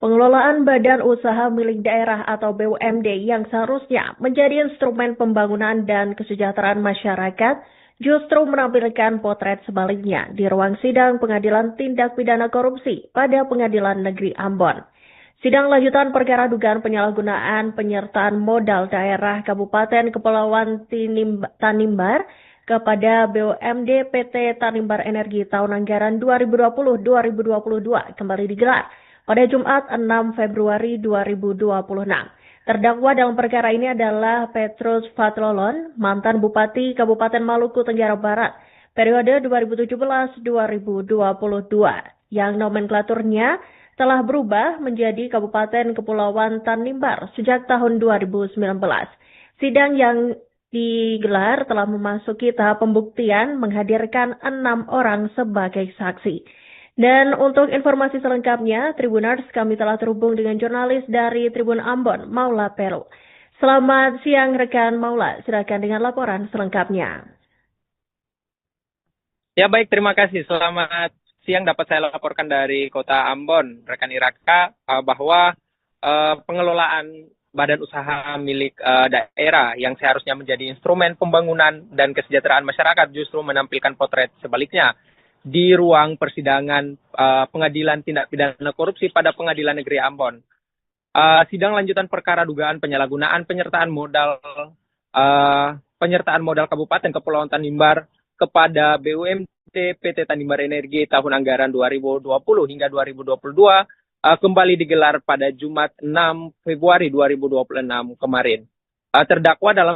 Pengelolaan badan usaha milik daerah atau BUMD yang seharusnya menjadi instrumen pembangunan dan kesejahteraan masyarakat justru menampilkan potret sebaliknya di ruang sidang Pengadilan Tindak Pidana Korupsi pada Pengadilan Negeri Ambon. Sidang lanjutan perkara dugaan penyalahgunaan penyertaan modal daerah Kabupaten Kepulauan Tanimbar kepada BUMD PT Tanimbar Energi tahun anggaran 2020-2022 kembali digelar pada Jumat 6 Februari 2026. Terdakwa dalam perkara ini adalah Petrus Fatlolon, mantan Bupati Kabupaten Maluku Tenggara Barat, periode 2017-2022, yang nomenklaturnya telah berubah menjadi Kabupaten Kepulauan Tanimbar sejak tahun 2019. Sidang yang digelar telah memasuki tahap pembuktian menghadirkan 6 orang sebagai saksi. Dan untuk informasi selengkapnya, Tribuners, kami telah terhubung dengan jurnalis dari Tribun Ambon, Maula Peru. Selamat siang rekan Maula, silakan dengan laporan selengkapnya. Ya baik, terima kasih. Selamat siang, dapat saya laporkan dari kota Ambon, rekan Iraka, bahwa pengelolaan badan usaha milik daerah yang seharusnya menjadi instrumen pembangunan dan kesejahteraan masyarakat justru menampilkan potret sebaliknya di ruang persidangan Pengadilan Tindak Pidana Korupsi pada Pengadilan Negeri Ambon. Sidang lanjutan perkara dugaan penyalahgunaan penyertaan modal Kabupaten Kepulauan Tanimbar kepada BUMD PT Tanimbar Energi tahun anggaran 2020 hingga 2022 kembali digelar pada Jumat 6 Februari 2026 kemarin. Terdakwa dalam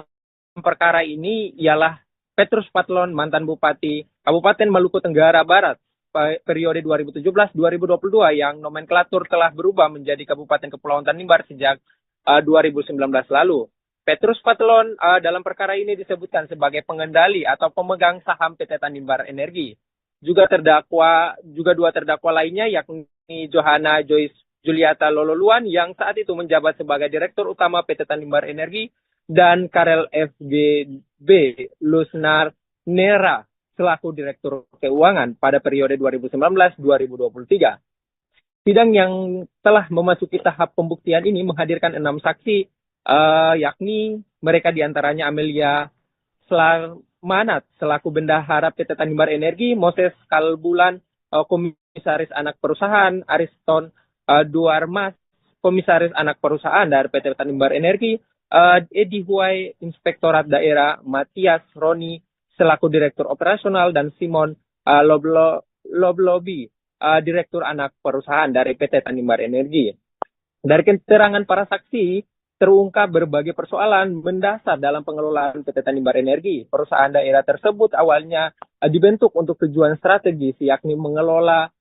perkara ini ialah Petrus Fatlolon, mantan Bupati Kabupaten Maluku Tenggara Barat periode 2017-2022 yang nomenklatur telah berubah menjadi Kabupaten Kepulauan Tanimbar sejak 2019 lalu. Petrus Fatlolon dalam perkara ini disebutkan sebagai pengendali atau pemegang saham PT Tanimbar Energi. Juga dua terdakwa lainnya yakni Johanna Joyce Juliata Lololuan yang saat itu menjabat sebagai Direktur Utama PT Tanimbar Energi dan Karel FGB Lusnar Nera selaku Direktur Keuangan pada periode 2019-2023. Sidang yang telah memasuki tahap pembuktian ini menghadirkan 6 saksi, yakni mereka diantaranya Amelia Slamanat selaku Bendahara PT Tanimbar Energi, Moses Kalbulan, Komisaris Anak Perusahaan, Ariston Duarmas, Komisaris Anak Perusahaan dari PT Tanimbar Energi, Edi Huai, Inspektorat Daerah, Matias Roni, selaku Direktur Operasional, dan Simon Loblobi, Direktur Anak Perusahaan dari PT Tanimbar Energi. Dari keterangan para saksi, terungkap berbagai persoalan mendasar dalam pengelolaan PT Tanimbar Energi. Perusahaan daerah tersebut awalnya dibentuk untuk tujuan strategis, yakni mengelola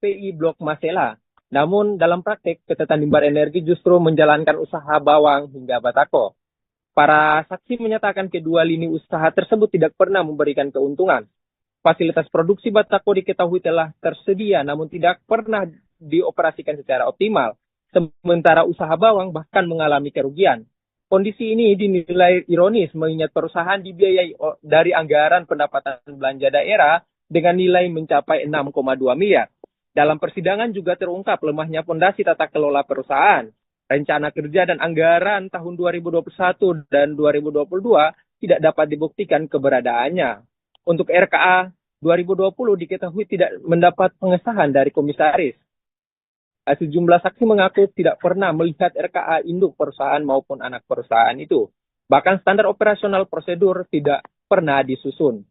PI Blok Masela. Namun dalam praktek, PT Tanimbar Energi justru menjalankan usaha bawang hingga batako. Para saksi menyatakan kedua lini usaha tersebut tidak pernah memberikan keuntungan. Fasilitas produksi batako diketahui telah tersedia namun tidak pernah dioperasikan secara optimal. Sementara usaha bawang bahkan mengalami kerugian. Kondisi ini dinilai ironis mengingat perusahaan dibiayai dari anggaran pendapatan belanja daerah dengan nilai mencapai 6,2 miliar. Dalam persidangan juga terungkap lemahnya fondasi tata kelola perusahaan. Rencana kerja dan anggaran tahun 2021 dan 2022 tidak dapat dibuktikan keberadaannya. Untuk RKA 2020 diketahui tidak mendapat pengesahan dari komisaris. Sejumlah saksi mengaku tidak pernah melihat RKA induk perusahaan maupun anak perusahaan itu. Bahkan standar operasional prosedur tidak pernah disusun.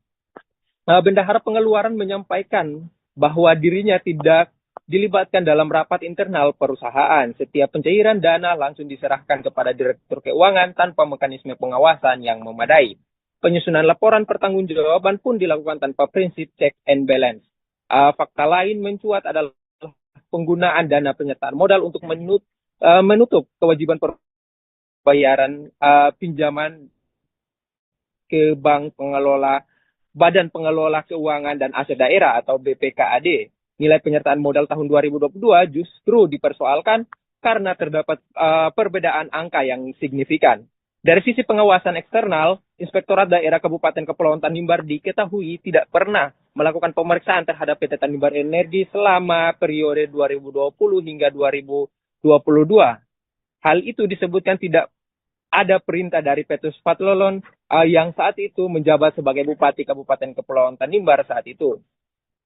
Bendahara pengeluaran menyampaikan bahwa dirinya tidak dilibatkan dalam rapat internal perusahaan. Setiap pencairan dana langsung diserahkan kepada Direktur Keuangan tanpa mekanisme pengawasan yang memadai. Penyusunan laporan pertanggungjawaban pun dilakukan tanpa prinsip check and balance. Fakta lain mencuat adalah penggunaan dana penyertaan modal untuk menutup kewajiban pembayaran pinjaman ke bank pengelola, Badan Pengelola Keuangan dan Aset Daerah atau BPKAD. Nilai penyertaan modal tahun 2022 justru dipersoalkan karena terdapat perbedaan angka yang signifikan. Dari sisi pengawasan eksternal, Inspektorat Daerah Kabupaten Kepulauan Tanimbar diketahui tidak pernah melakukan pemeriksaan terhadap PT Tanimbar Energi selama periode 2020 hingga 2022. Hal itu disebutkan tidak ada perintah dari Petrus Fatlolon yang saat itu menjabat sebagai Bupati Kabupaten Kepulauan Tanimbar saat itu.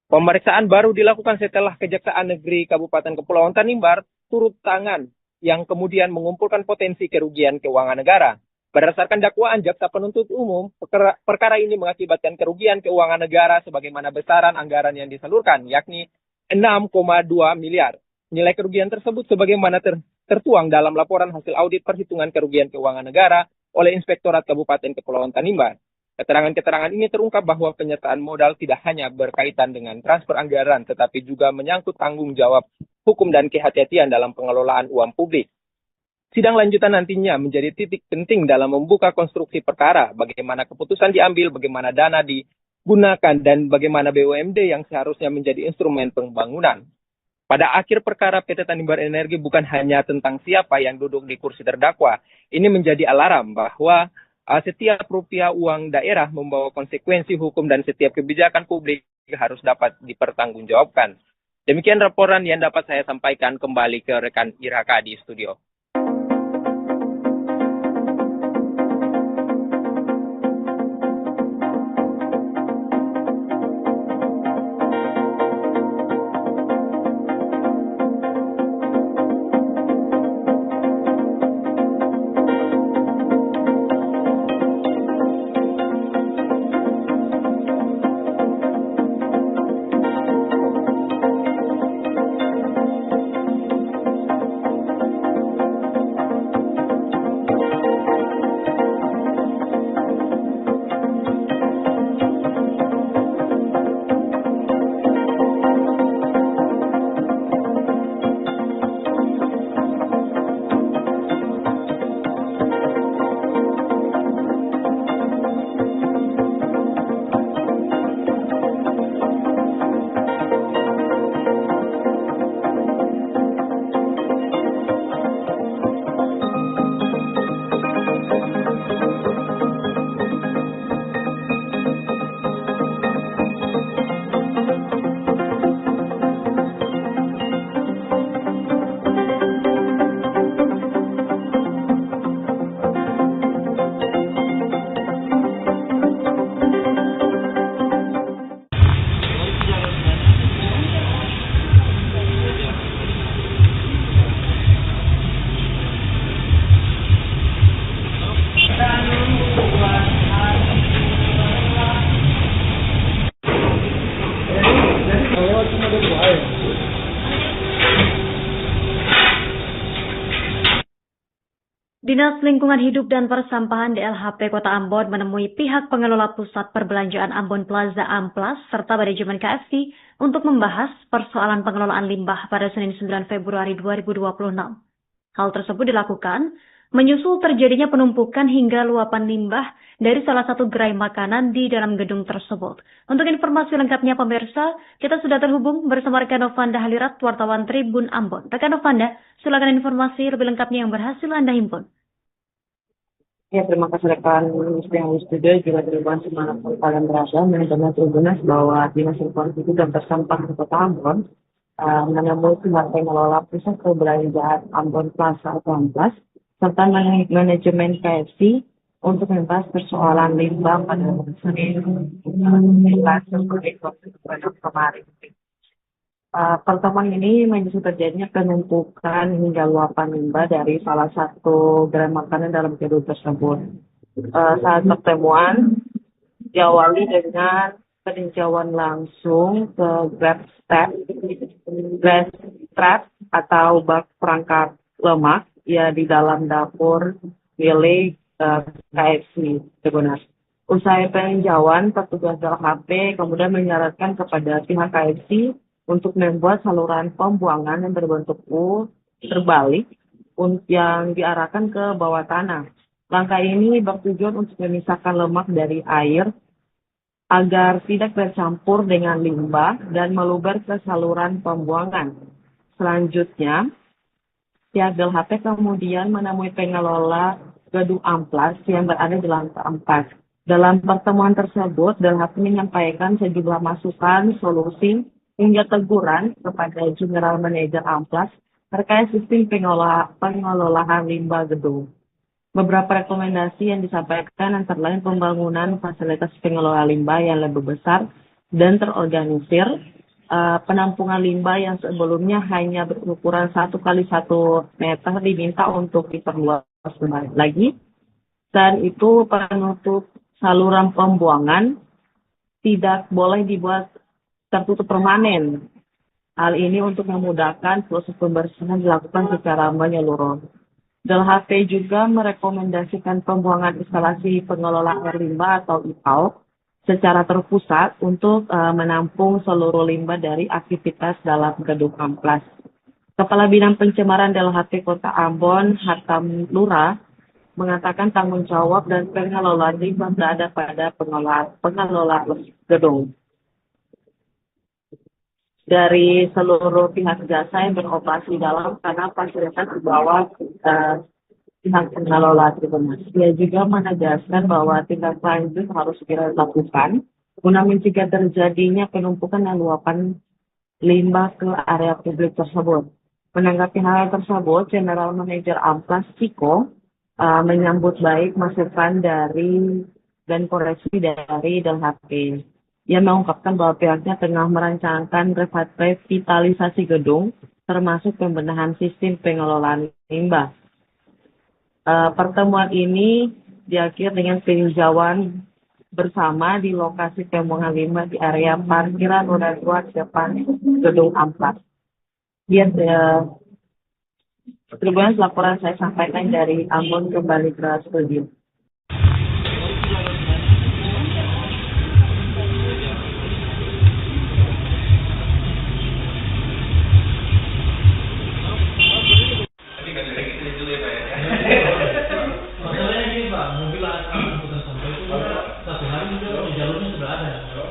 Pemeriksaan baru dilakukan setelah Kejaksaan Negeri Kabupaten Kepulauan Tanimbar turut tangan yang kemudian mengumpulkan potensi kerugian keuangan negara. Berdasarkan dakwaan jaksa penuntut umum, perkara ini mengakibatkan kerugian keuangan negara sebagaimana besaran anggaran yang disalurkan, yakni 6,2 miliar. Nilai kerugian tersebut sebagaimana tertuang dalam laporan hasil audit perhitungan kerugian keuangan negara oleh Inspektorat Kabupaten Kepulauan Tanimbar. Keterangan-keterangan ini terungkap bahwa penyertaan modal tidak hanya berkaitan dengan transfer anggaran, tetapi juga menyangkut tanggung jawab hukum dan kehati-hatian dalam pengelolaan uang publik. Sidang lanjutan nantinya menjadi titik penting dalam membuka konstruksi perkara, bagaimana keputusan diambil, bagaimana dana digunakan, dan bagaimana BUMD yang seharusnya menjadi instrumen pembangunan. Pada akhir perkara PT Tanimbar Energi bukan hanya tentang siapa yang duduk di kursi terdakwa. Ini menjadi alarm bahwa setiap rupiah uang daerah membawa konsekuensi hukum dan setiap kebijakan publik harus dapat dipertanggungjawabkan. Demikian laporan yang dapat saya sampaikan, kembali ke rekan Iraka di studio. Dinas Lingkungan Hidup dan Persampahan DLHP Kota Ambon menemui pihak pengelola Pusat Perbelanjaan Ambon Plaza Amplas serta manajemen KFC untuk membahas persoalan pengelolaan limbah pada Senin 9 Februari 2026. Hal tersebut dilakukan menyusul terjadinya penumpukan hingga luapan limbah dari salah satu gerai makanan di dalam gedung tersebut. Untuk informasi lengkapnya pemirsa, kita sudah terhubung bersama rekan Novanda Halirat, wartawan Tribun Ambon. Rekan Novanda, silakan informasi lebih lengkapnya yang berhasil Anda himpun. Ya, terima kasih rekan yang di studio juga Tribun semangat kalian berada manajemen Tribunas bahwa Dinas Lingkungan Hidup dan Persampahan Kota Ambon menemui pihak pengelola Pusat Perbelanjaan Ambon Plaza atau Amplas serta manajemen KFC untuk membahas persoalan limbah pada Senin 19 kemarin. Pertemuan ini menyusul terjadinya penumpukan hingga luapan limbah dari salah satu gerai makanan dalam gedung tersebut. Saat pertemuan diawali dengan peninjauan langsung ke gas trap atau bak perangkap lemak ya di dalam dapur milik KFC Cibodas. Usai peninjauan, petugas LHP kemudian menyarankan kepada pihak KFC untuk membuat saluran pembuangan yang berbentuk U terbalik yang diarahkan ke bawah tanah. Langkah ini bertujuan untuk memisahkan lemak dari air agar tidak bercampur dengan limbah dan meluber ke saluran pembuangan. Selanjutnya, pihak LHP kemudian menemui pengelola gedung Amplas yang berada di lantai 4. Dalam pertemuan tersebut, LHP menyampaikan sejumlah masukan, solusi, hingga teguran kepada General Manager Amplas terkait sistem pengelolaan limbah gedung. Beberapa rekomendasi yang disampaikan antara lain pembangunan fasilitas pengelola limbah yang lebih besar dan terorganisir, penampungan limbah yang sebelumnya hanya berukuran 1 kali 1 meter diminta untuk diperluas lagi, dan itu penutup saluran pembuangan tidak boleh dibuat tertutup permanen. Hal ini untuk memudahkan proses pembersihan dilakukan secara menyeluruh. LHP juga merekomendasikan pembuangan instalasi pengelola air limbah atau IPAL secara terpusat untuk menampung seluruh limbah dari aktivitas dalam gedung Amplas. Kepala Bidang Pencemaran LHP Kota Ambon, Hatam Lura, mengatakan tanggung jawab dan pengelolaan limbah berada pada pengelola gedung. Dari seluruh pihak jasa yang beroperasi dalam karena fasilitas di bawah pihak pengelola Cibodas. Dia juga menegaskan bahwa tindak lanjut harus segera dilakukan guna mencegah terjadinya penumpukan dan luapan limbah ke area publik tersebut. Menanggapi hal tersebut, General Manager Amplas Ciko menyambut baik masukan dari dan koreksi dari LHP. Ia mengungkapkan bahwa pihaknya tengah merancangkan revitalisasi gedung, termasuk pembenahan sistem pengelolaan limbah. Pertemuan ini diakhiri dengan peninjauan bersama di lokasi pembuangan limbah di area parkiran roda 2 depan gedung Amplas. Terima laporan saya sampaikan dari Ambon kembali ke studio.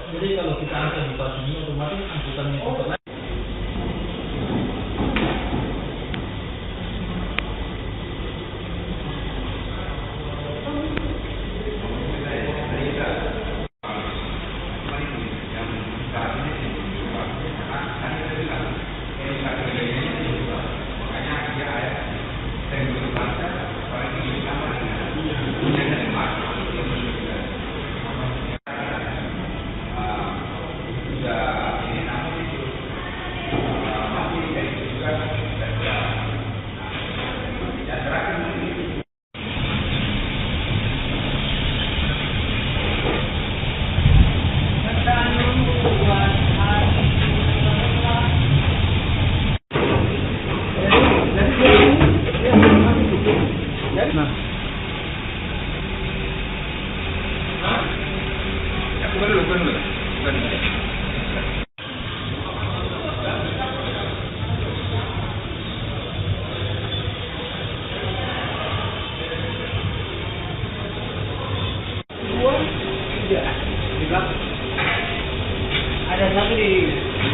Jadi kalau kita angkat di pas ini otomatis angkutannya cepat lagi. Ada satu di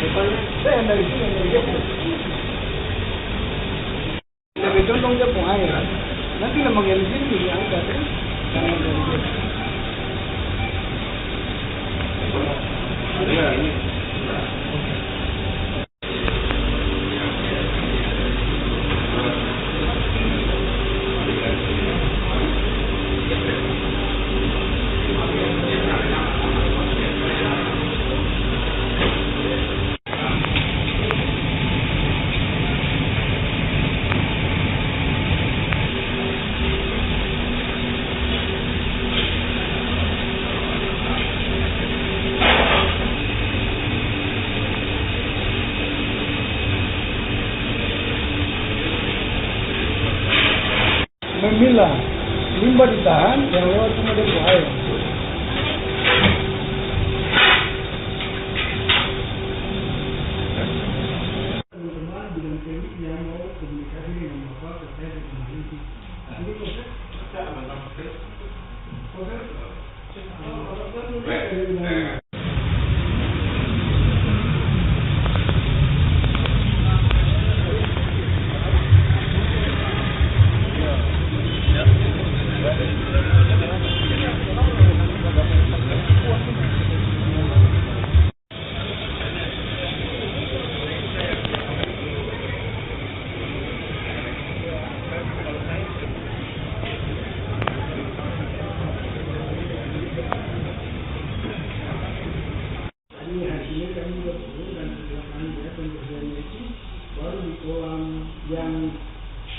depan, yang dari sini, yang dari Jepang. Tapi condong Jepang air. Nanti lemang yang di sini diangkat, jangan dari Jepang. Ya, ini. Bismillah, limbah ditahan, yang lewat cuma debu air. Teman-teman dengan teknik yang mau komunikasi dengan Bapak terkait dengan itu. Ini proses yang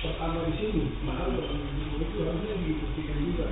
pertama di sini, mahal itu harusnya dibuktikan juga.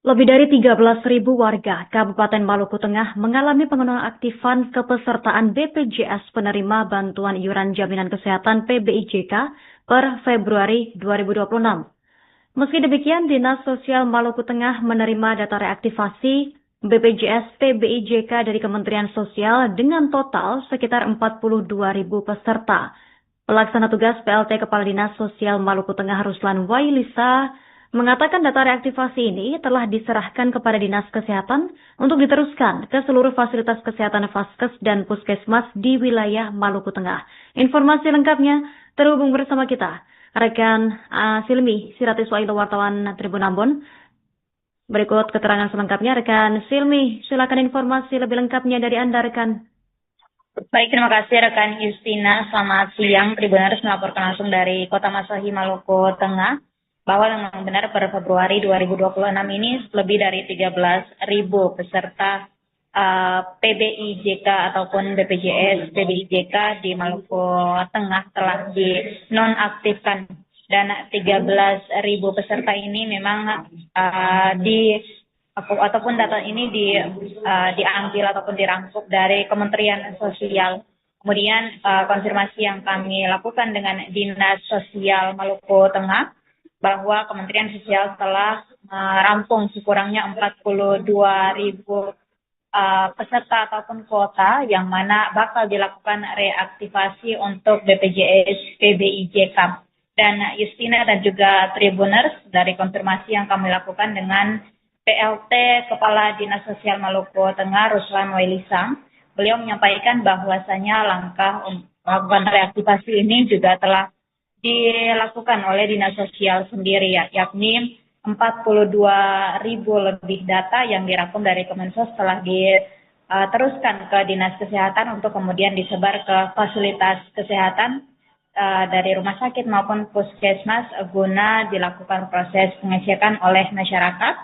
Lebih dari 13.000 warga Kabupaten Maluku Tengah mengalami penonaktifan kepesertaan BPJS penerima bantuan iuran jaminan kesehatan PBIJK per Februari 2026. Meski demikian, Dinas Sosial Maluku Tengah menerima data reaktivasi BPJS PBIJK dari Kementerian Sosial dengan total sekitar 42.000 peserta. Pelaksana tugas PLT Kepala Dinas Sosial Maluku Tengah Ruslan Wailisa mengatakan data reaktivasi ini telah diserahkan kepada Dinas Kesehatan untuk diteruskan ke seluruh fasilitas kesehatan Vaskes dan Puskesmas di wilayah Maluku Tengah. Informasi lengkapnya terhubung bersama kita, rekan Silmi Siratiswailo, wartawan Tribun Ambon. Berikut keterangan selengkapnya, rekan Silmi. Silakan informasi lebih lengkapnya dari Anda, rekan. Baik, terima kasih rekan Justina. Selamat siang, Tribuners melaporkan langsung dari Kota Masahi, Maluku Tengah, bahwa memang benar per Februari 2026 ini lebih dari 13.000 peserta PBIJK ataupun BPJS PBIJK di Maluku Tengah telah dinonaktifkan, dan 13.000 peserta ini memang ataupun data ini diambil ataupun dirangkup dari Kementerian Sosial. Kemudian konfirmasi yang kami lakukan dengan Dinas Sosial Maluku Tengah bahwa Kementerian Sosial telah merampung sekurangnya 42.000 peserta ataupun kuota yang mana bakal dilakukan reaktivasi untuk BPJS PBIJK. Dan Justina dan juga Tribuners, dari konfirmasi yang kami lakukan dengan PLT Kepala Dinas Sosial Maluku Tengah Ruslan Wailisa, beliau menyampaikan bahwasanya langkah untuk melakukan reaktivasi ini juga telah dilakukan oleh Dinas Sosial sendiri, yakni 42.000 lebih data yang dirangkum dari Kemensos telah diteruskan ke Dinas Kesehatan untuk kemudian disebar ke fasilitas kesehatan dari rumah sakit maupun puskesmas guna dilakukan proses pengecekan oleh masyarakat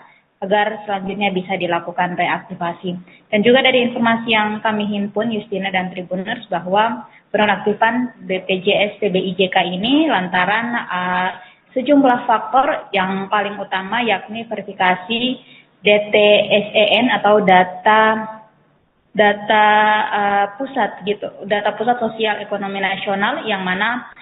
agar selanjutnya bisa dilakukan reaktivasi. Dan juga dari informasi yang kami himpun, Justina dan Tribuners, bahwa penonaktifan BPJS PBIJK ini lantaran sejumlah faktor yang paling utama, yakni verifikasi DTSEN atau data pusat gitu, data pusat sosial ekonomi nasional yang mana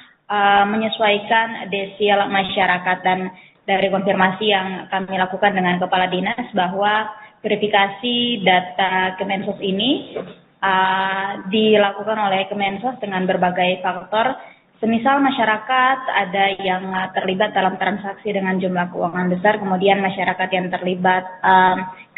menyesuaikan desil masyarakat. Dan dari konfirmasi yang kami lakukan dengan Kepala Dinas bahwa verifikasi data Kemensos ini dilakukan oleh Kemensos dengan berbagai faktor, semisal masyarakat ada yang terlibat dalam transaksi dengan jumlah keuangan besar, kemudian masyarakat yang terlibat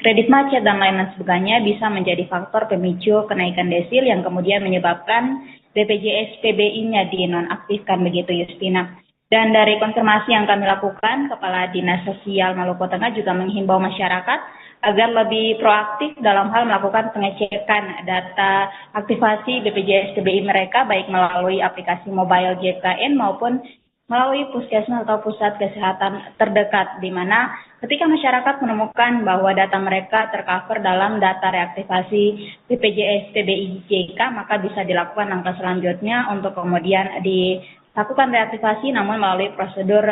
kredit macet dan lain sebagainya bisa menjadi faktor pemicu kenaikan desil yang kemudian menyebabkan BPJS PBI-nya dinonaktifkan, begitu Justina. Dan dari konfirmasi yang kami lakukan, Kepala Dinas Sosial Maluku Tengah juga menghimbau masyarakat agar lebih proaktif dalam hal melakukan pengecekan data aktivasi BPJS PBI mereka, baik melalui aplikasi mobile JKN maupun melalui puskesmas atau pusat kesehatan terdekat, di mana ketika masyarakat menemukan bahwa data mereka tercover dalam data reaktivasi BPJS PBI JK, maka bisa dilakukan langkah selanjutnya untuk kemudian dilakukan reaktivasi namun melalui prosedur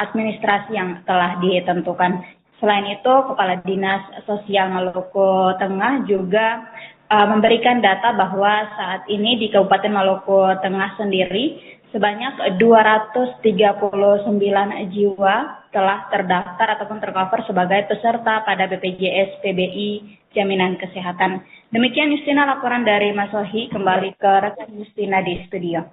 administrasi yang telah ditentukan. Selain itu, Kepala Dinas Sosial Maluku Tengah juga memberikan data bahwa saat ini di Kabupaten Maluku Tengah sendiri sebanyak 239 jiwa telah terdaftar ataupun tercover sebagai peserta pada BPJS PBI Jaminan Kesehatan. Demikian Justina laporan dari Mas Sohi, kembali ke rekan Justina di studio.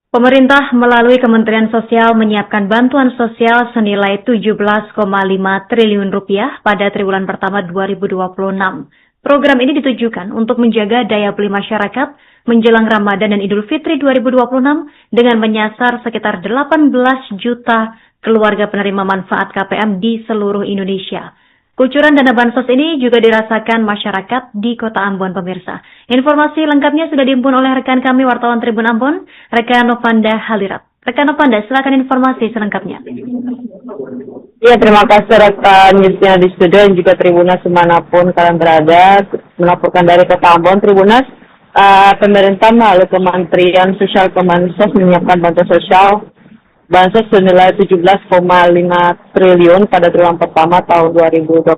Pemerintah melalui Kementerian Sosial menyiapkan bantuan sosial senilai 17,5 triliun rupiah pada triwulan pertama 2026. Program ini ditujukan untuk menjaga daya beli masyarakat menjelang Ramadan dan Idul Fitri 2026 dengan menyasar sekitar 18 juta keluarga penerima manfaat KPM di seluruh Indonesia. Kucuran dana bansos ini juga dirasakan masyarakat di Kota Ambon, pemirsa. Informasi lengkapnya sudah dihimpun oleh rekan kami wartawan Tribun Ambon, rekan Novanda Halirat. Rekan Novanda, silakan informasi selengkapnya. Ya, terima kasih rekan Yustina di studio dan juga Tribunas dimanapun kalian berada. Melaporkan dari Kota Ambon, Tribunas, pemerintah melalui Kementerian Sosial Kemensos menyiapkan bantuan sosial bansos senilai 17,5 triliun pada triwulan pertama tahun 2026.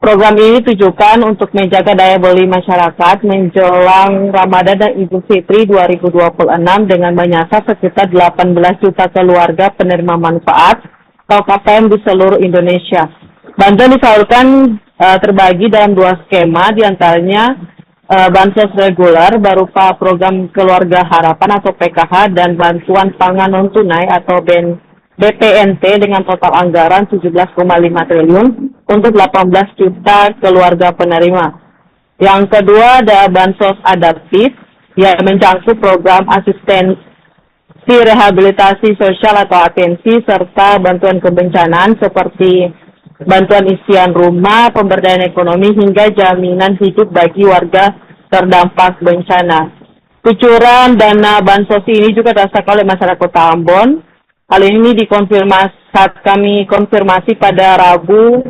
Program ini ditujukan untuk menjaga daya beli masyarakat menjelang Ramadan dan Idul Fitri 2026 dengan menyasar sekitar 18 juta keluarga penerima manfaat atau KPM di seluruh Indonesia. Bantuan disalurkan terbagi dalam dua skema, diantaranya bansos reguler berupa program Keluarga Harapan atau PKH dan bantuan pangan non tunai atau BPNT dengan total anggaran 17,5 triliun untuk 18 juta keluarga penerima. Yang kedua ada bansos adaptif yang mencakup program asistensi rehabilitasi sosial atau atensi serta bantuan kebencanaan seperti bantuan isian rumah, pemberdayaan ekonomi, hingga jaminan hidup bagi warga terdampak bencana. Kucuran dana bansos ini juga dirasakan oleh masyarakat Kota Ambon. Hal ini dikonfirmasi saat kami konfirmasi pada Rabu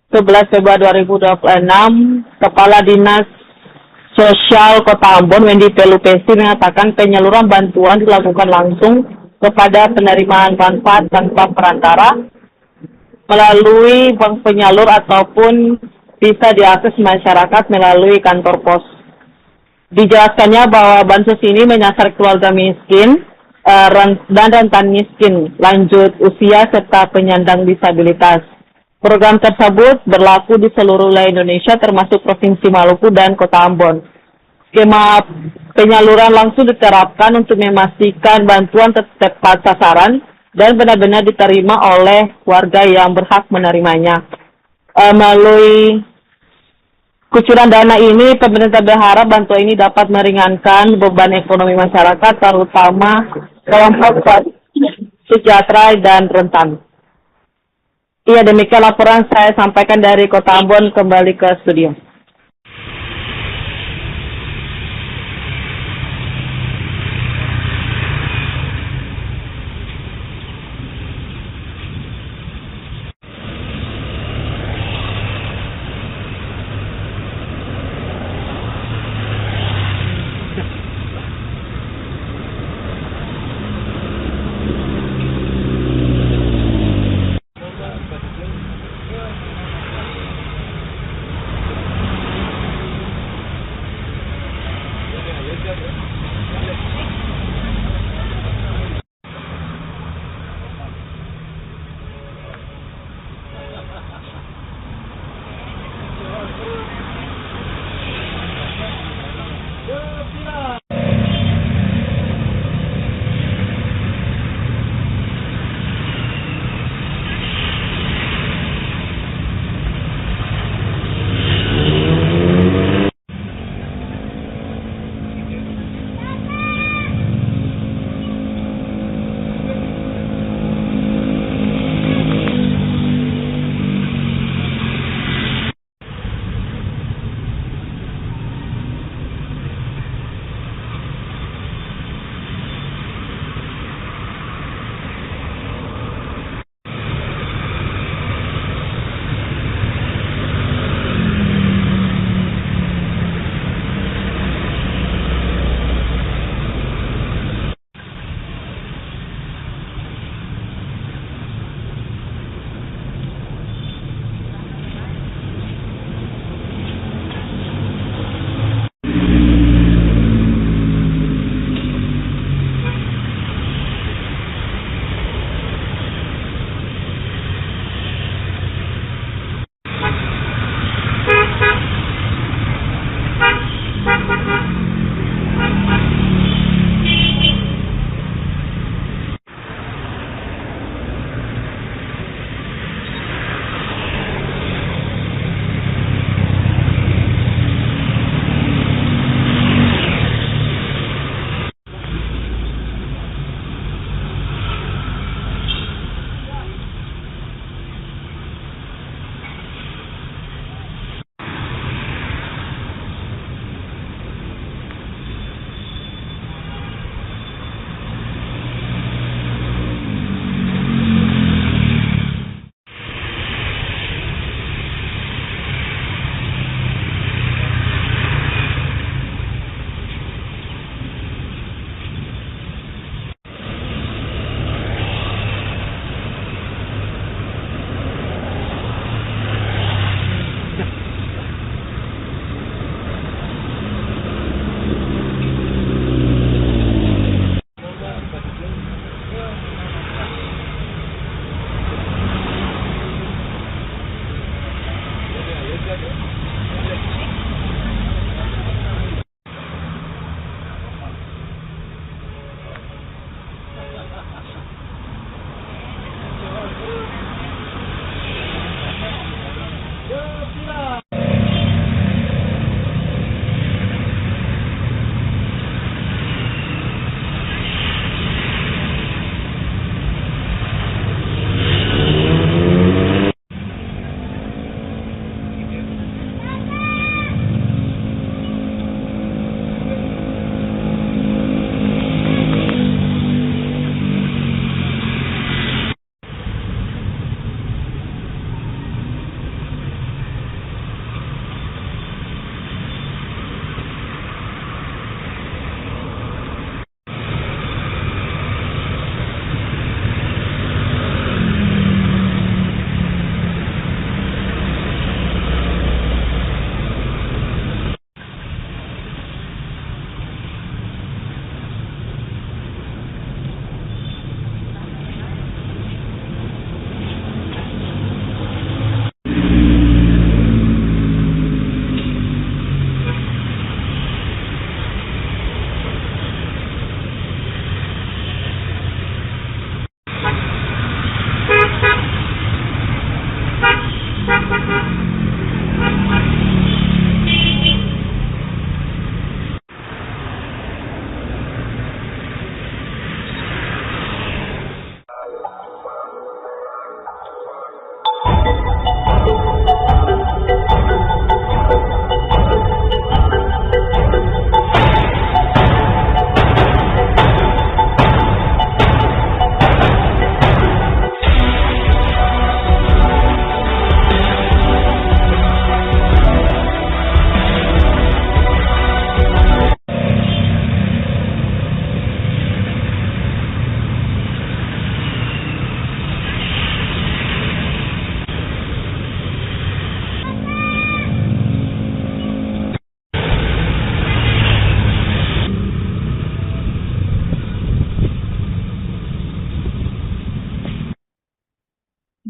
11 Februari 2026, Kepala Dinas Sosial Kota Ambon, Wendy Pelupesi, mengatakan penyaluran bantuan dilakukan langsung kepada penerimaan manfaat tanpa perantara melalui bank penyalur ataupun bisa diakses masyarakat melalui kantor pos. Dijelaskannya bahwa bansos ini menyasar keluarga miskin dan rentan miskin, lanjut usia serta penyandang disabilitas. Program tersebut berlaku di seluruh wilayah Indonesia termasuk Provinsi Maluku dan Kota Ambon. Skema penyaluran langsung diterapkan untuk memastikan bantuan tepat sasaran dan benar-benar diterima oleh warga yang berhak menerimanya. Melalui kucuran dana ini, pemerintah berharap bantuan ini dapat meringankan beban ekonomi masyarakat, terutama kelompok sejahtera dan rentan. Iya, demikian laporan saya sampaikan dari Kota Ambon, kembali ke studio.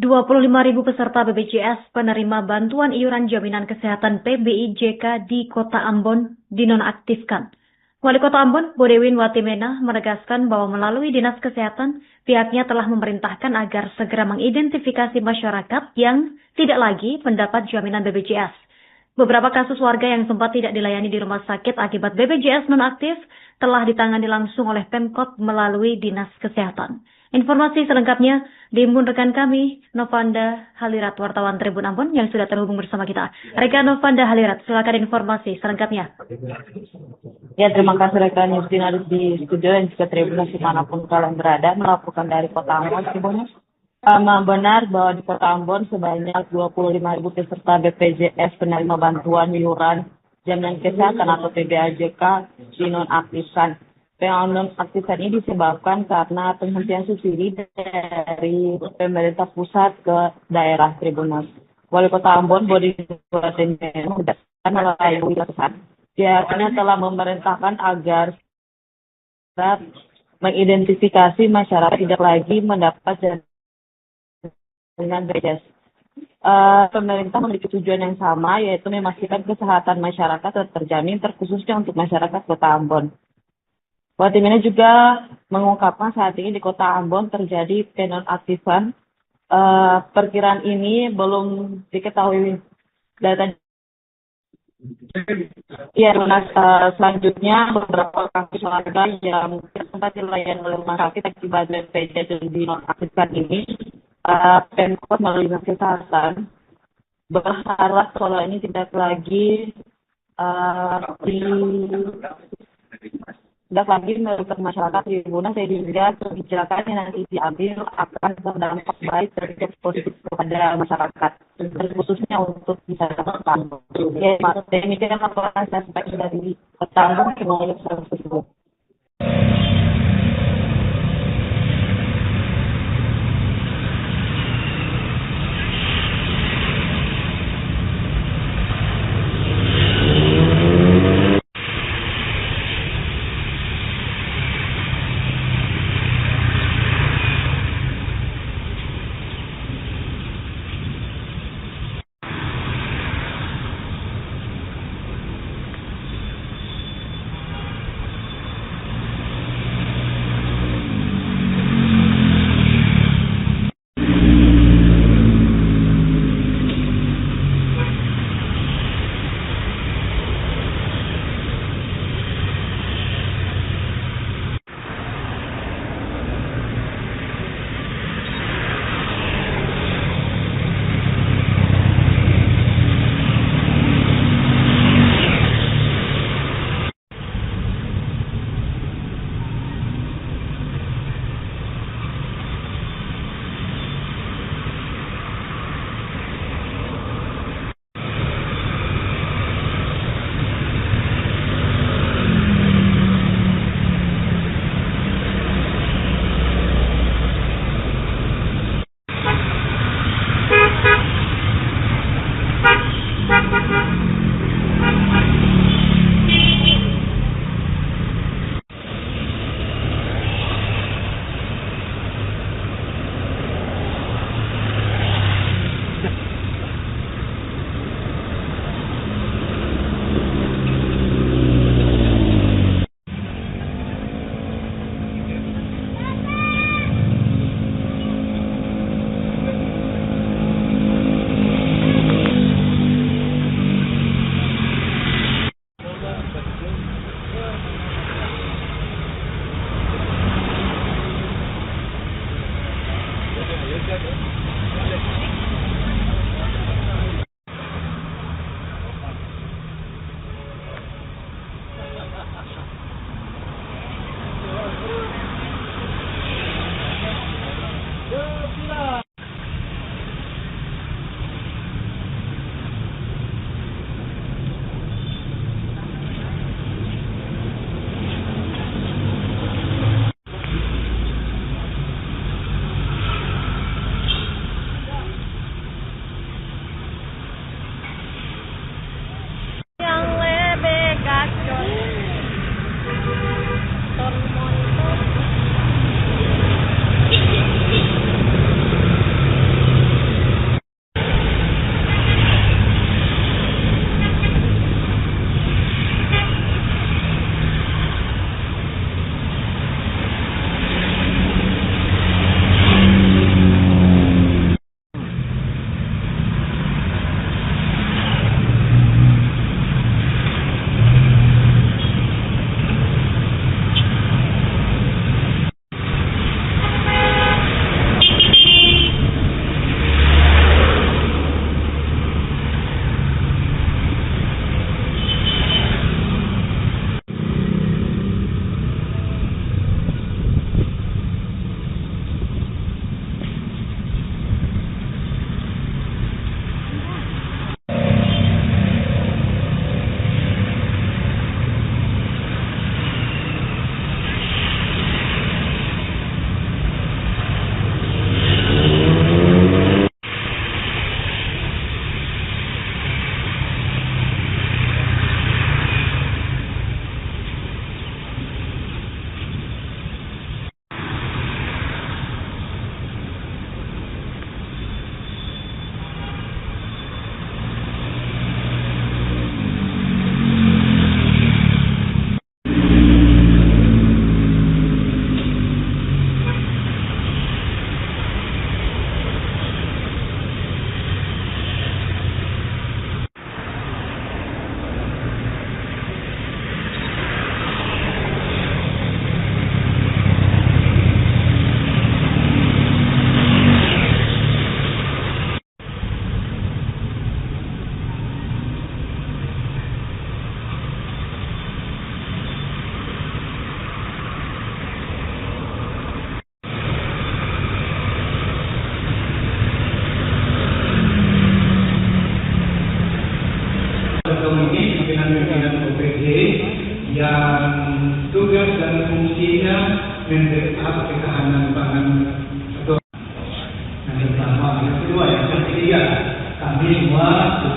25.000 peserta BPJS penerima bantuan iuran jaminan kesehatan PBIJK di Kota Ambon dinonaktifkan. Wali Kota Ambon, Bodewin Watimena, menegaskan bahwa melalui Dinas Kesehatan, pihaknya telah memerintahkan agar segera mengidentifikasi masyarakat yang tidak lagi mendapat jaminan BPJS. Beberapa kasus warga yang sempat tidak dilayani di rumah sakit akibat BPJS nonaktif telah ditangani langsung oleh Pemkot melalui Dinas Kesehatan. Informasi selengkapnya diimbun rekan kami, Novanda Halirat, wartawan Tribun Ambon yang sudah terhubung bersama kita. Rekan Novanda Halirat, silakan informasi selengkapnya. Ya, terima kasih rekan Yustina di studio dan juga Tribuners dimanapun kalian berada melaporkan dari Kota Ambon. Tribuners, benar bahwa di Kota Ambon sebanyak 25.000 peserta BPJS penerima bantuan iuran jaminan kesehatan atau PBIJK dinonaktifkan. Penonaktifan ini disebabkan karena penghentian subsidi dari pemerintah pusat ke daerah. Tribuners, Wali Kota Ambon Bodewin Watimena melalui pesan. Pihaknya telah memerintahkan agar mengidentifikasi masyarakat tidak lagi mendapat jaminan BPJS. Pemerintah memiliki tujuan yang sama, yaitu memastikan kesehatan masyarakat terjamin, terkhususnya untuk masyarakat Kota Ambon. Watimena juga mengungkapkan saat ini di Kota Ambon terjadi penonaktifan. Perkiraan ini belum diketahui data. Ya, selanjutnya beberapa kasus warga yang sempat dilayani oleh rumah sakit akibat BPJS dinonaktifkan ini, Pemkot melalui Dinas Kesehatan berharap soal ini tidak lagi merugikan masyarakat Tribuners, sehingga kebijakan yang nanti diambil akan berdampak baik dan positif kepada masyarakat, khususnya untuk masyarakat. Ya, demikian laporan saya sampaikan dari Kota Ambon. Semuanya tersebut.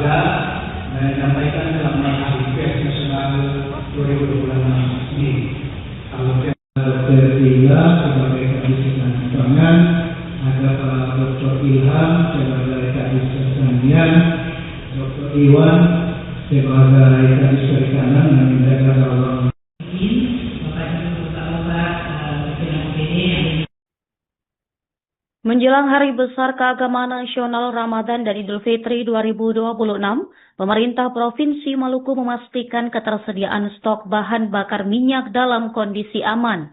juga menyampaikan dalam Hari Pers Nasional 2026 ini. Kalau tertiga sebagai Kadis Pangan, ada Pak Dr. Ilham sebagai Kadis Pertanian, Dr. Iwan sebagai Kadis Perikanan dan Menjaga Gawang. Menjelang Hari Besar Keagamaan Nasional Ramadan dan Idul Fitri 2026, pemerintah Provinsi Maluku memastikan ketersediaan stok bahan bakar minyak dalam kondisi aman.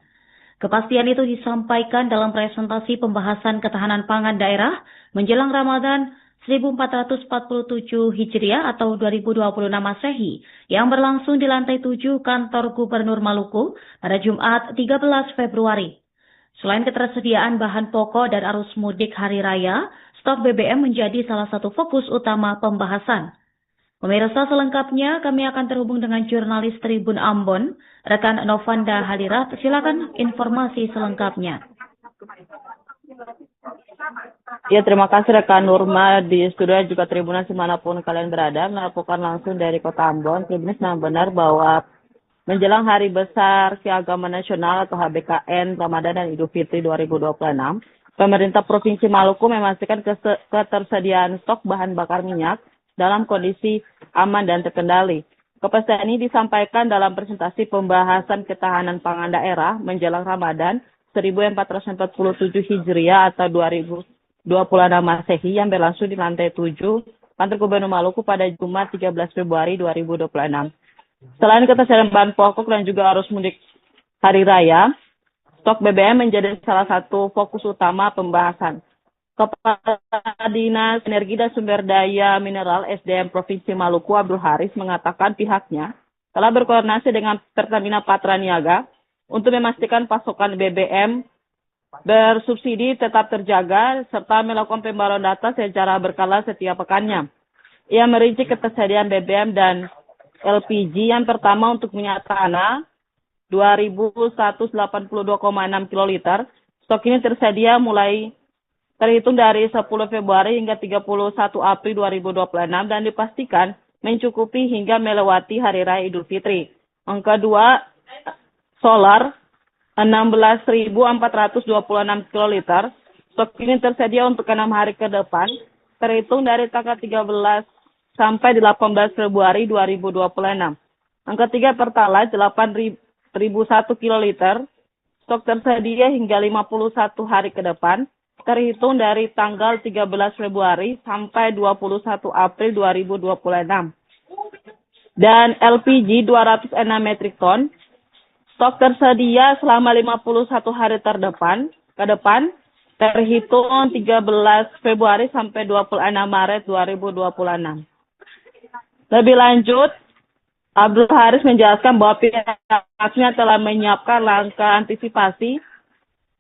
Kepastian itu disampaikan dalam presentasi pembahasan ketahanan pangan daerah menjelang Ramadan 1447 Hijriah atau 2026 Masehi yang berlangsung di lantai 7 kantor Gubernur Maluku pada Jumat 13 Februari. Selain ketersediaan bahan pokok dan arus mudik hari raya, stok BBM menjadi salah satu fokus utama pembahasan. Pemirsa, selengkapnya kami akan terhubung dengan jurnalis Tribun Ambon, rekan Novanda Halirat. Silakan informasi selengkapnya. Ya, terima kasih rekan Nurma di studio juga Tribunas dimanapun kalian berada, melaporkan langsung dari Kota Ambon. Tribunas memang benar bahwa menjelang Hari Besar Keagamaan Nasional atau HBKN Ramadan dan Idul Fitri 2026, pemerintah Provinsi Maluku memastikan ketersediaan stok bahan bakar minyak dalam kondisi aman dan terkendali. Kepastian ini disampaikan dalam presentasi pembahasan ketahanan pangan daerah menjelang Ramadan 1447 Hijriah atau 2026 Masehi yang berlangsung di lantai 7 kantor Gubernur Maluku pada Jumat 13 Februari 2026. Selain ketersediaan bahan pokok dan juga arus mudik hari raya, stok BBM menjadi salah satu fokus utama pembahasan. Kepala Dinas Energi dan Sumber Daya Mineral SDM Provinsi Maluku Abdul Haris mengatakan pihaknya telah berkoordinasi dengan Pertamina Patraniaga untuk memastikan pasokan BBM bersubsidi tetap terjaga serta melakukan pembaruan data secara berkala setiap pekannya. Ia merinci ketersediaan BBM dan LPG yang pertama untuk minyak tanah 2.182,6 kiloliter. Stok ini tersedia mulai terhitung dari 10 Februari hingga 31 April 2026 dan dipastikan mencukupi hingga melewati Hari Raya Idul Fitri. Yang kedua, solar 16.426 kiloliter. Stok ini tersedia untuk 6 hari ke depan, terhitung dari tanggal 13 sampai 18 Februari 2026. Yang ketiga, Pertalite 8.001 kiloliter. Stok tersedia hingga 51 hari ke depan, terhitung dari tanggal 13 Februari sampai 21 April 2026. Dan LPG 206 metrik ton. Stok tersedia selama 51 hari ke depan, terhitung 13 Februari sampai 26 Maret 2026. Lebih lanjut, Abdul Haris menjelaskan bahwa pihaknya telah menyiapkan langkah antisipasi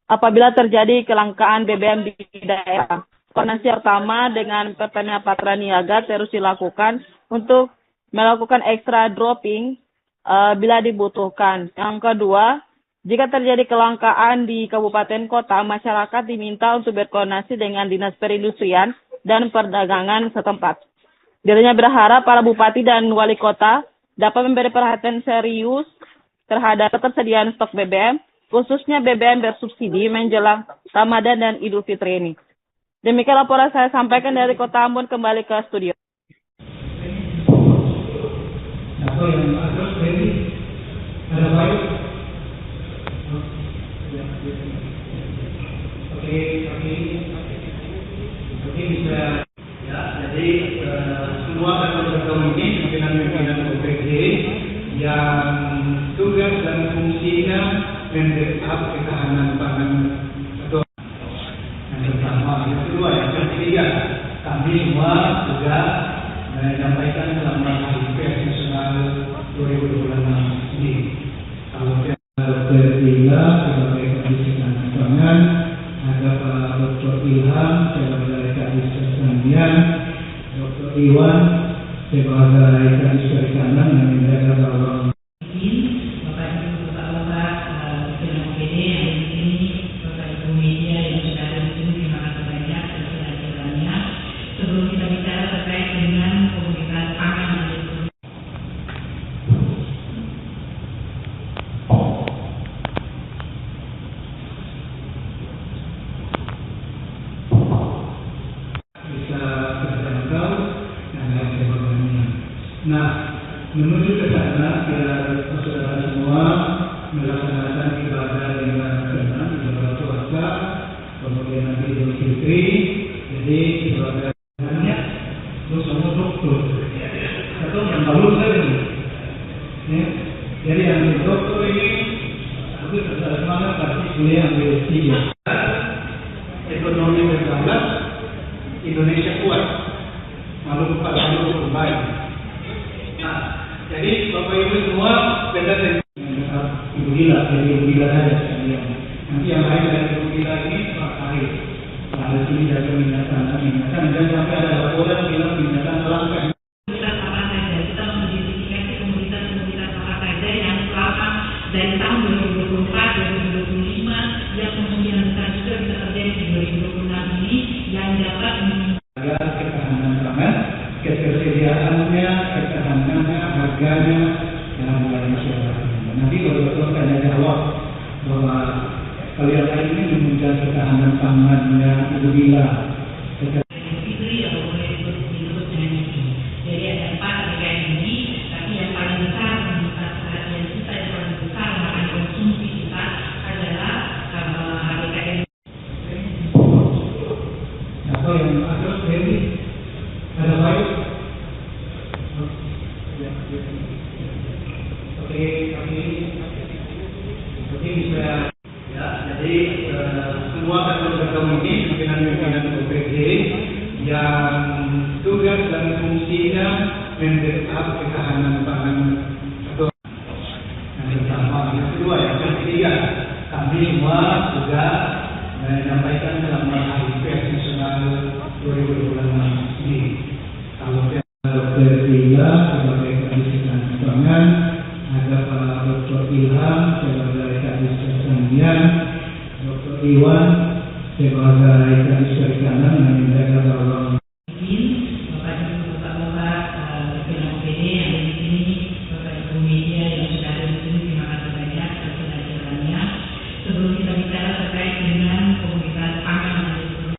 apabila terjadi kelangkaan BBM di daerah. Koordinasi pertama dengan Pertamina Patraniaga terus dilakukan untuk melakukan extra dropping bila dibutuhkan. Yang kedua, jika terjadi kelangkaan di kabupaten kota, masyarakat diminta untuk berkoordinasi dengan Dinas Perindustrian dan Perdagangan setempat. Dirinya berharap para bupati dan wali kota dapat memberi perhatian serius terhadap ketersediaan stok BBM, khususnya BBM bersubsidi menjelang Ramadan dan Idul Fitri ini. Demikian laporan saya sampaikan dari Kota Ambon, kembali ke studio. Oke, bisa. Ya, jadi semua akan berkomunikasi dengan pimpinan OPD yang tugas dan fungsinya membackup ketahanan pangan yang pertama. Yang kedua, yang ketiga, kami semua juga menyampaikan dalam Hari Pers Nasional 2026 ini. Kalau ketiga sebagai Kadis Pangan, ada Pak Dr. Ilham sebagai Kadis Pertanian, Dr. Iwan sebagai Kadis Perikanan dan Menjaga Gawang. Sebelum kita bicara terkait dengan komunikasi Nah, menuju ke sana kita saudara semua melaksanakan ibadah dengan tenang, ibadah puasa, kemudian nanti Idul Fitri. Jadi ibadahnya terus sama dokter. Atau yang baru saya ya. Jadi yang dokter ini aku terus semangat pasti kuliah ambil tiga. Ekonomi berjalan, Indonesia kuat, malu baik. Nah, jadi Bapak Ibu semua beda dengan ibu gila, jadi ibu gila saja sekalian. Nanti yang lain dari ibu gila ini pakai. Ada sini ada minatan, dan sampai ada laporan bilang minatan langka. Kita mengidentifikasi komunitas-komunitas apa saja yang selama dari tahun 2024, 2025 yang kemungkinan besar juga bisa terjadi di 2026 ini yang dapat agar ketahanan pangan, ketersediaannya, ketahanannya, harganya dalam wilayah masyarakat. Nanti betul-betul tanya jawab bahwa kalian ini menunjukkan ketahanan pangannya itu bila. Semua akan bertemu ini pimpinan-pimpinan OPD yang tugas dan fungsinya membackup ketahanan pangan atau yang pertama, yang kedua, yang ketiga, kami semua juga menyampaikan dalam hari pers nasional 2026 ini. Kalau Dr. Ria sebagai Kadis Ketahanan Pangan, ada Pak Dr. Ilham sebagai Kadis Pertanian, Dr. Iwan sebagai Kadis Perikanan dan menjaga bahwa Bapak Ibu Bapak-Bapak pimpinan OPD yang ada di sini, Bapak Ibu media yang sudah ada di sini, terima kasih banyak atas kehadirannya. Sebelum kita bicara terkait dengan komunitas pangan yang ada di sini.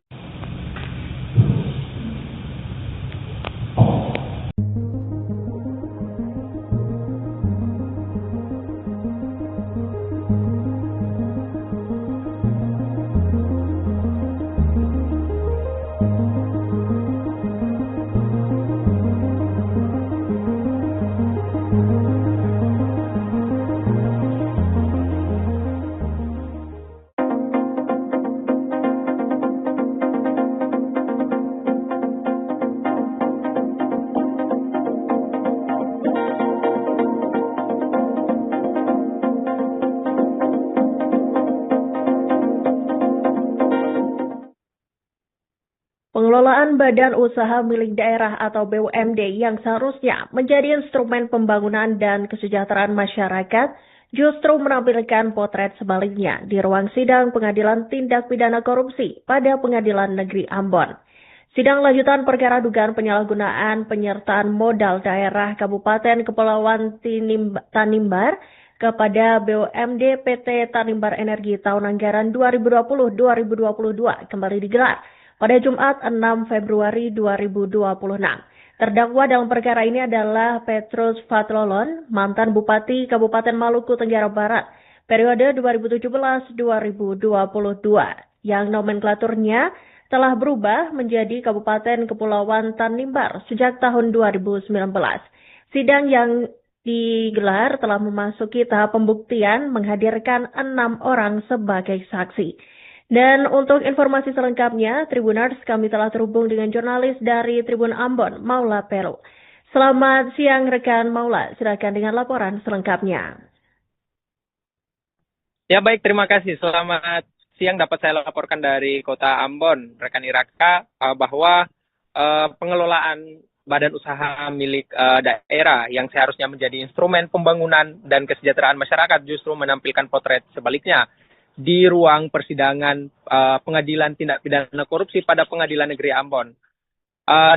Pengelolaan badan usaha milik daerah atau BUMD yang seharusnya menjadi instrumen pembangunan dan kesejahteraan masyarakat justru menampilkan potret sebaliknya di ruang sidang Pengadilan Tindak Pidana Korupsi pada Pengadilan Negeri Ambon. Sidang lanjutan perkara dugaan penyalahgunaan penyertaan modal daerah Kabupaten Kepulauan Tanimbar kepada BUMD PT Tanimbar Energi tahun anggaran 2020-2022 kembali digelar pada Jumat 6 Februari 2026. Terdakwa dalam perkara ini adalah Petrus Fatlolon, mantan Bupati Kabupaten Maluku Tenggara Barat, periode 2017-2022, yang nomenklaturnya telah berubah menjadi Kabupaten Kepulauan Tanimbar sejak tahun 2019. Sidang yang digelar telah memasuki tahap pembuktian menghadirkan 6 orang sebagai saksi. Dan untuk informasi selengkapnya, Tribuners, kami telah terhubung dengan jurnalis dari Tribun Ambon, Maula Peru. Selamat siang rekan Maula, silakan dengan laporan selengkapnya. Ya baik, terima kasih. Selamat siang, dapat saya laporkan dari Kota Ambon, rekan Iraka, bahwa pengelolaan badan usaha milik daerah yang seharusnya menjadi instrumen pembangunan dan kesejahteraan masyarakat justru menampilkan potret sebaliknya di ruang persidangan Pengadilan Tindak Pidana Korupsi pada Pengadilan Negeri Ambon.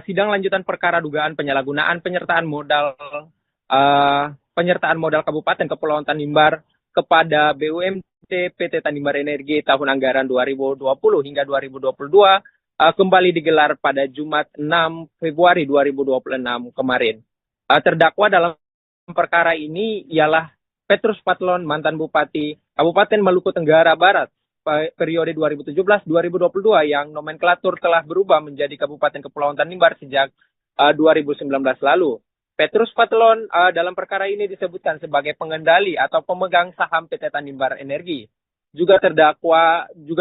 Sidang lanjutan perkara dugaan penyalahgunaan penyertaan modal Kabupaten Kepulauan Tanimbar kepada BUMD PT Tanimbar Energi tahun anggaran 2020 hingga 2022 kembali digelar pada Jumat 6 Februari 2026 kemarin. Terdakwa dalam perkara ini ialah Petrus Patlon, mantan Bupati Kabupaten Maluku Tenggara Barat periode 2017-2022 yang nomenklatur telah berubah menjadi Kabupaten Kepulauan Tanimbar sejak 2019 lalu. Petrus Patlon dalam perkara ini disebutkan sebagai pengendali atau pemegang saham PT Tanimbar Energi. Juga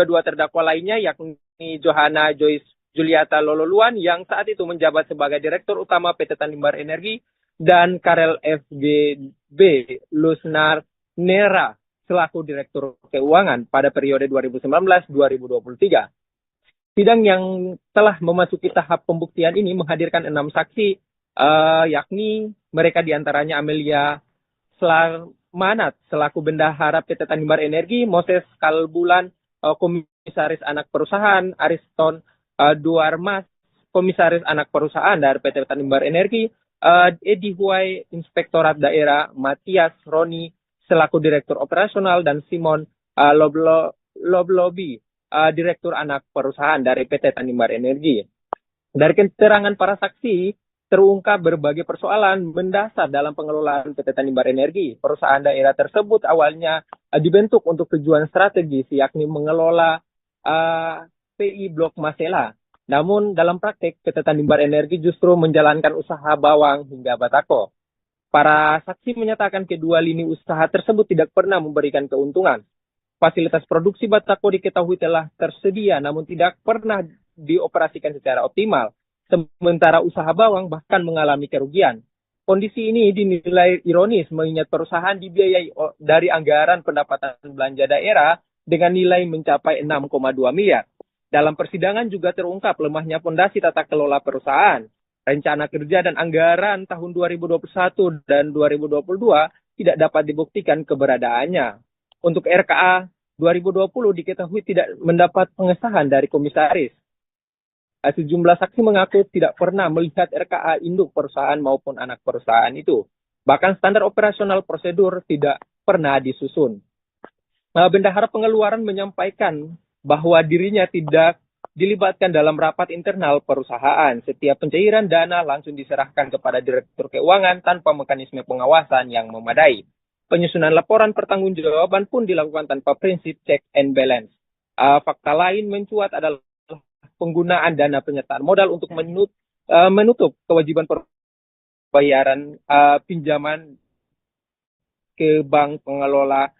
dua terdakwa lainnya yakni Johanna Joyce Juliata Lololuan yang saat itu menjabat sebagai Direktur Utama PT Tanimbar Energi dan Karel FGB Lusnar Nera selaku Direktur Keuangan pada periode 2019-2023. Sidang yang telah memasuki tahap pembuktian ini menghadirkan 6 saksi, yakni mereka diantaranya Amelia Slamanat selaku Bendahara PT Tanimbar Energi, Moses Kalbulan, Komisaris Anak Perusahaan, Ariston Duarmas, Komisaris Anak Perusahaan dari PT Tanimbar Energi, Edi Huai, Inspektorat Daerah, Matias Roni selaku Direktur Operasional, dan Simon Loblobi, Direktur Anak Perusahaan dari PT Tanimbar Energi. Dari keterangan para saksi, terungkap berbagai persoalan mendasar dalam pengelolaan PT Tanimbar Energi. Perusahaan daerah tersebut awalnya dibentuk untuk tujuan strategis, yakni mengelola PI Blok Masela. Namun dalam praktek, PT Tanimbar Energi justru menjalankan usaha bawang hingga batako. Para saksi menyatakan kedua lini usaha tersebut tidak pernah memberikan keuntungan. Fasilitas produksi batako diketahui telah tersedia, namun tidak pernah dioperasikan secara optimal. Sementara usaha bawang bahkan mengalami kerugian. Kondisi ini dinilai ironis mengingat perusahaan dibiayai dari anggaran pendapatan belanja daerah dengan nilai mencapai 6,2 miliar. Dalam persidangan juga terungkap lemahnya fondasi tata kelola perusahaan. Rencana kerja dan anggaran tahun 2021 dan 2022 tidak dapat dibuktikan keberadaannya. Untuk RKA 2020 diketahui tidak mendapat pengesahan dari komisaris. Sejumlah saksi mengaku tidak pernah melihat RKA induk perusahaan maupun anak perusahaan itu. Bahkan standar operasional prosedur tidak pernah disusun. Bendahara Pengeluaran menyampaikan bahwa dirinya tidak dilibatkan dalam rapat internal perusahaan. Setiap pencairan dana langsung diserahkan kepada Direktur Keuangan tanpa mekanisme pengawasan yang memadai. Penyusunan laporan pertanggungjawaban pun dilakukan tanpa prinsip check and balance. Fakta lain mencuat adalah penggunaan dana penyertaan modal untuk menutup kewajiban pembayaran pinjaman ke bank pengelola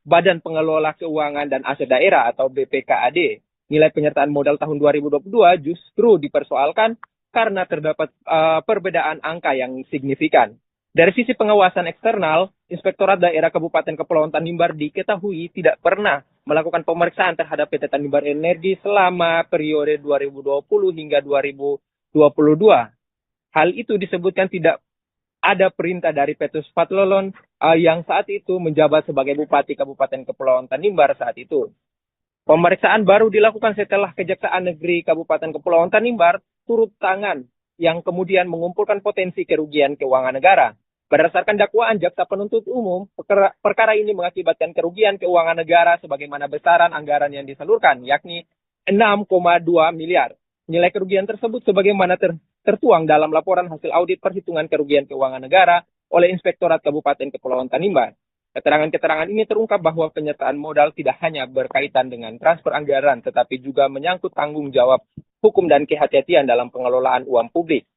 Badan Pengelola Keuangan dan Aset Daerah atau BPKAD. Nilai penyertaan modal tahun 2022 justru dipersoalkan karena terdapat perbedaan angka yang signifikan. Dari sisi pengawasan eksternal, Inspektorat Daerah Kabupaten Kepulauan Tanimbar diketahui tidak pernah melakukan pemeriksaan terhadap PT Tanimbar Energi selama periode 2020 hingga 2022. Hal itu disebutkan tidak ada perintah dari Petrus Patlon yang saat itu menjabat sebagai Bupati Kabupaten Kepulauan Tanimbar saat itu. Pemeriksaan baru dilakukan setelah Kejaksaan Negeri Kabupaten Kepulauan Tanimbar turut tangan yang kemudian mengumpulkan potensi kerugian keuangan negara. Berdasarkan dakwaan jaksa penuntut umum, perkara ini mengakibatkan kerugian keuangan negara sebagaimana besaran anggaran yang disalurkan, yakni 6,2 miliar. Nilai kerugian tersebut sebagaimana tertuang dalam laporan hasil audit perhitungan kerugian keuangan negara oleh Inspektorat Kabupaten Kepulauan Tanimbar. Keterangan-keterangan ini terungkap bahwa penyertaan modal tidak hanya berkaitan dengan transfer anggaran, tetapi juga menyangkut tanggung jawab hukum dan kehati-hatian dalam pengelolaan uang publik.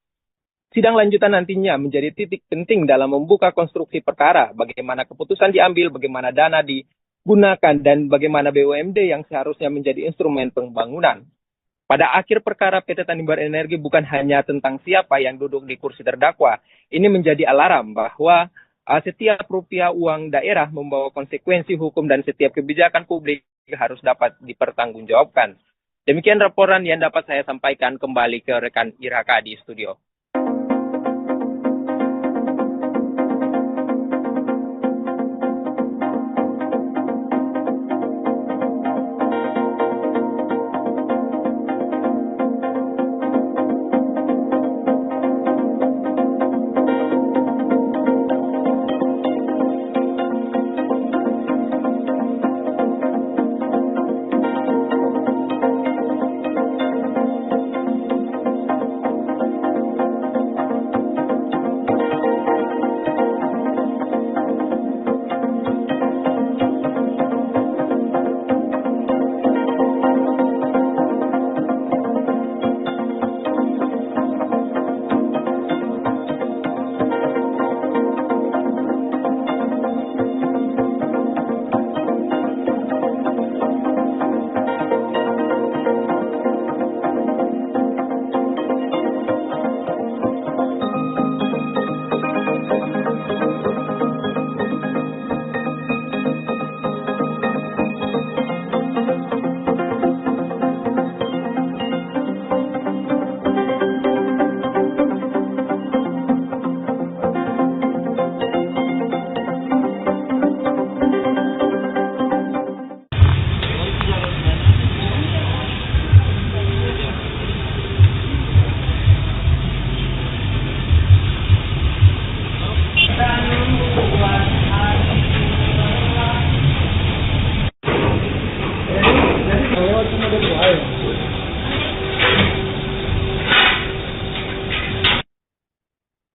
Sidang lanjutan nantinya menjadi titik penting dalam membuka konstruksi perkara, bagaimana keputusan diambil, bagaimana dana digunakan, dan bagaimana BUMD yang seharusnya menjadi instrumen pembangunan. Pada akhir perkara PT Tanimbar Energi bukan hanya tentang siapa yang duduk di kursi terdakwa. Ini menjadi alarm bahwa setiap rupiah uang daerah membawa konsekuensi hukum dan setiap kebijakan publik harus dapat dipertanggungjawabkan. Demikian laporan yang dapat saya sampaikan, kembali ke rekan Iraka di studio.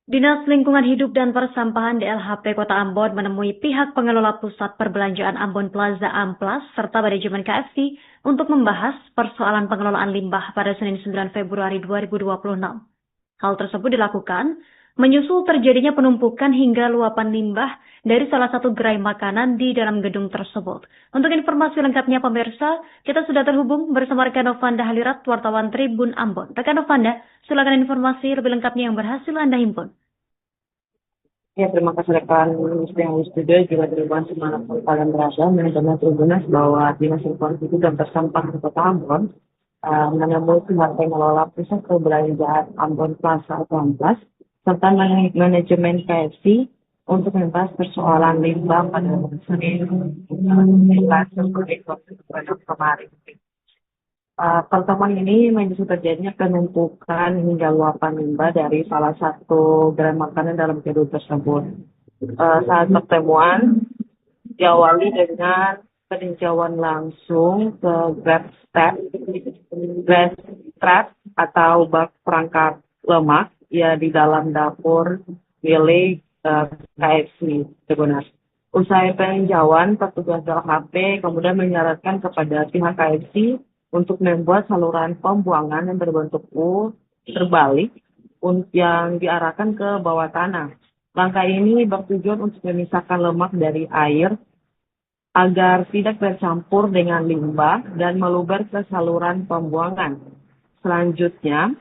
Dinas Lingkungan Hidup dan Persampahan DLHP Kota Ambon menemui pihak pengelola Pusat Perbelanjaan Ambon Plaza Amplas serta manajemen KFC untuk membahas persoalan pengelolaan limbah pada Senin 9 Februari 2026. Hal tersebut dilakukan menyusul terjadinya penumpukan hingga luapan limbah dari salah satu gerai makanan di dalam gedung tersebut. Untuk informasi lengkapnya pemirsa, kita sudah terhubung bersama rekan Novanda Halirat, wartawan Tribun Ambon. Rekan Novanda, silakan informasi lebih lengkapnya yang berhasil Anda himpun. Ya, terima kasih rekan yang studio juga Tribun semangat kalian berada manajemen Tribunas bahwa Dinas Lingkungan Hidup dan Persampahan Kota Ambon menemui pihak pengelola Pusat Perbelanjaan Ambon Plaza atau Amplas serta manajemen KFC untuk membahas persoalan limbah pada Senin 9 Februari kemarin. Pertemuan ini menyusul terjadinya penumpukan hingga luapan limbah dari salah satu gerai makanan dalam gedung tersebut. Saat pertemuan diawali dengan peninjauan langsung ke grab trap atau bak perangkap lemak ya di dalam dapur milik KFC Tribunas. Usai peninjauan, petugas DLHP kemudian menyarankan kepada pihak KFC untuk membuat saluran pembuangan yang berbentuk U terbalik yang diarahkan ke bawah tanah. Langkah ini bertujuan untuk memisahkan lemak dari air agar tidak bercampur dengan limbah dan meluber ke saluran pembuangan. Selanjutnya,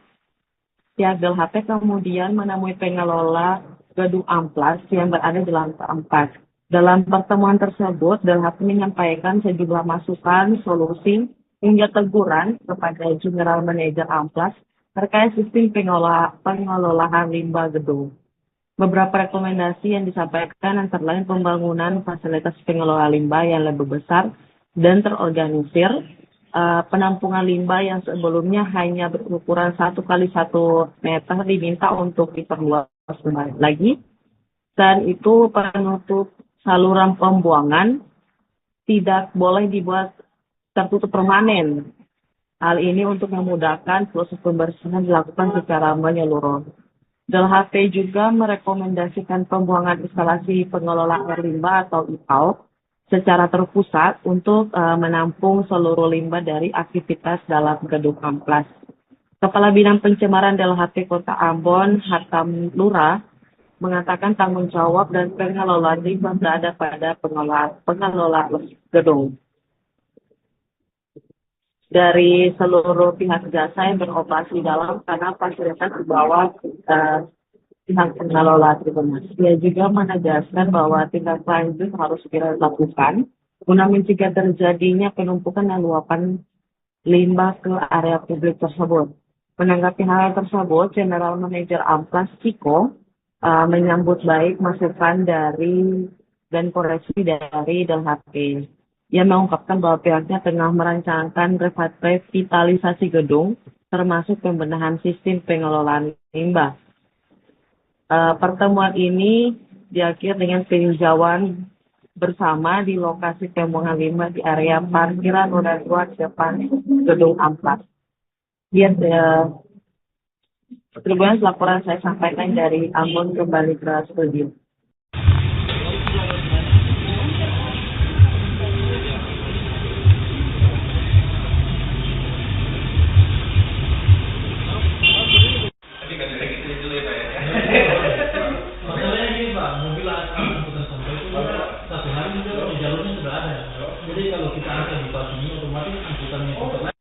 pihak DLHP kemudian menemui pengelola gedung Amplas yang berada di lantai 4. Dalam pertemuan tersebut, DLHP menyampaikan sejumlah masukan, solusi, hingga teguran kepada General Manager Amplas terkait sistem pengelolaan limbah gedung. Beberapa rekomendasi yang disampaikan antara lain pembangunan fasilitas pengelola limbah yang lebih besar dan terorganisir, penampungan limbah yang sebelumnya hanya berukuran 1 kali 1 meter diminta untuk diperluas lagi, dan itu penutup saluran pembuangan tidak boleh dibuat tertutup permanen. Hal ini untuk memudahkan proses pembersihan dilakukan secara menyeluruh. DLHP juga merekomendasikan pembuangan instalasi pengelola air limbah atau IPAL secara terpusat untuk menampung seluruh limbah dari aktivitas dalam gedung Amplas. Kepala Bidang Pencemaran DLHP Kota Ambon, Hatam Lura, mengatakan tanggung jawab dan pengelolaan limbah berada pada pengelola gedung. Dari seluruh pihak jasa yang beroperasi dalam karena fasilitas di bawah pihak pengelola Tribunas. Dia juga menegaskan bahwa tindak lanjut harus segera dilakukan guna mencegah terjadinya penumpukan dan luapan limbah ke area publik tersebut. Menanggapi hal tersebut, General Manager Amplas Ciko menyambut baik masukan dari dan koreksi dari DLHP. Ia mengungkapkan bahwa pihaknya tengah merancangkan revitalisasi gedung, termasuk pembenahan sistem pengelolaan limbah. Pertemuan ini diakhiri dengan peninjauan bersama di lokasi pembuangan limbah di area parkiran roda 2 depan gedung Amplas. Tribunas laporan saya sampaikan dari Ambon kembali ke studio. Masalahnya gini Pak, mobil angkutan sampah itu satu hari juga jalurnya sudah ada. Jadi kalau kita angkat di pas ini otomatis angkutannya tetap naik.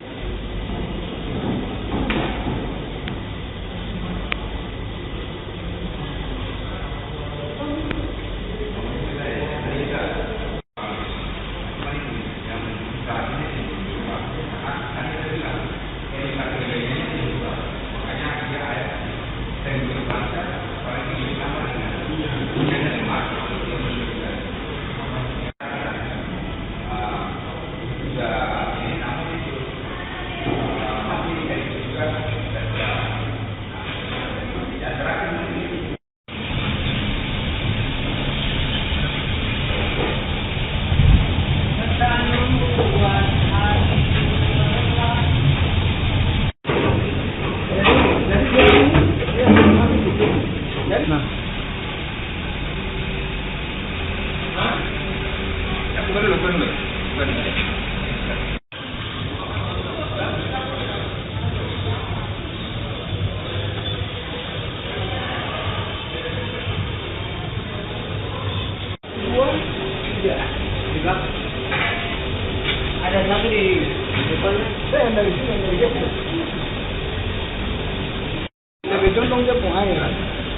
Sebagai contoh dia buang air.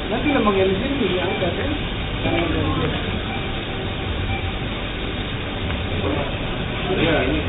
Nanti lembaga di sini diangkat kan. Ya, ini.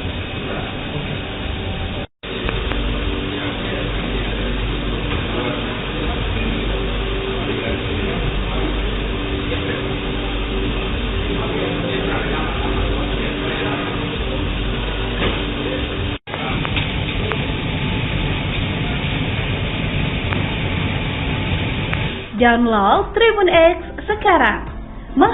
Download Tribun X sekarang.